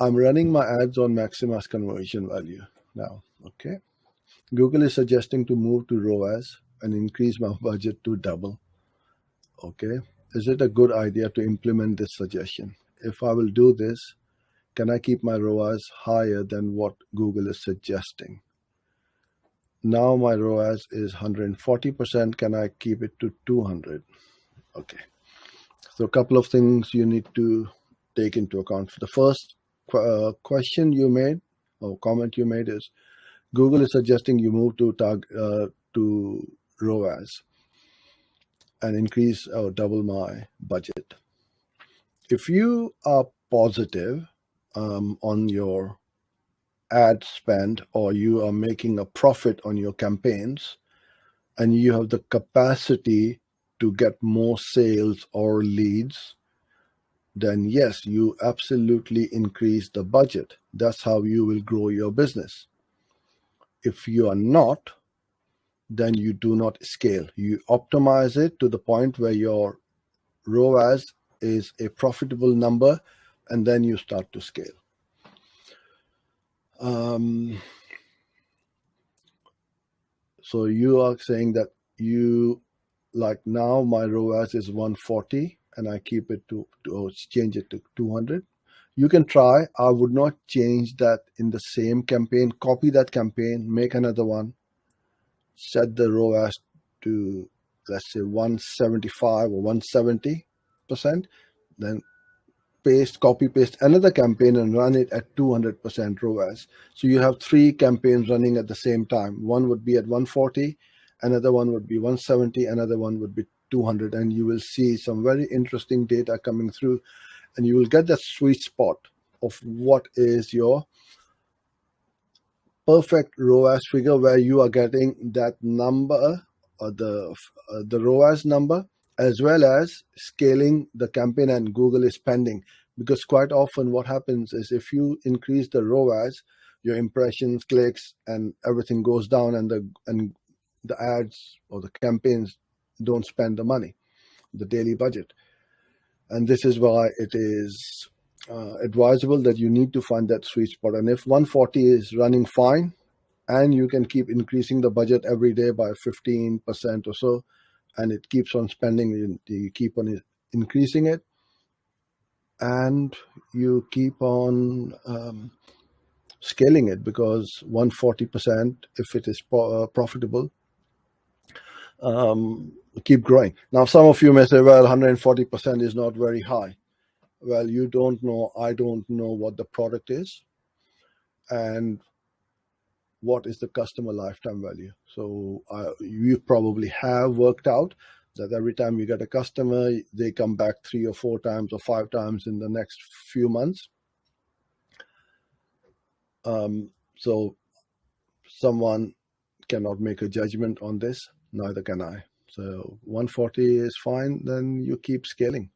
I'm running my ads on maximize conversion value now. Okay. Google is suggesting to move to ROAS and increase my budget to double. Okay. Is it a good idea to implement this suggestion? If I will do this, can I keep my ROAS higher than what Google is suggesting? Now my ROAS is 140%. Can I keep it to 200? Okay. So a couple of things you need to take into account. The first question you made or comment you made is Google is suggesting you move to ROAS and increase or double my budget. If you are positive on your ad spend, or you are making a profit on your campaigns, and you have the capacity to get more sales or leads, then yes, you absolutely increase the budget. That's how you will grow your business. If you are not, then you do not scale. You optimize it to the point where your ROAS is a profitable number, and then you start to scale. So you are saying that now my ROAS is 140 and I keep it or change it to 200. You can try. I would not change that in the same campaign. Copy that campaign, make another one, set the ROAS to, let's say, 175 or 170%, then copy paste another campaign and run it at 200% ROAS. So you have 3 campaigns running at the same time. One would be at 140, another one would be 170, another one would be 200, and you will see some very interesting data coming through, and you will get that sweet spot of what is your perfect ROAS figure, where you are getting that number or the ROAS number, as well as scaling the campaign and Google is spending. Because quite often what happens is if you increase the ROAS, your impressions, clicks, and everything goes down, and the ads or the campaigns don't spend the money, the daily budget. And this is why it is advisable that you need to find that sweet spot. And if 140 is running fine, and you can keep increasing the budget every day by 15% or so, and it keeps on spending, you keep on increasing it, and you keep on scaling it, because 140%, if it is profitable, keep growing. Now, some of you may say, well, 140% is not very high. Well, you don't know, I don't know what the product is and what is the customer lifetime value. So you probably have worked out that every time you get a customer, they come back 3 or 4 times or 5 times in the next few months. So someone cannot make a judgment on this, neither can I. So 140 is fine, then you keep scaling.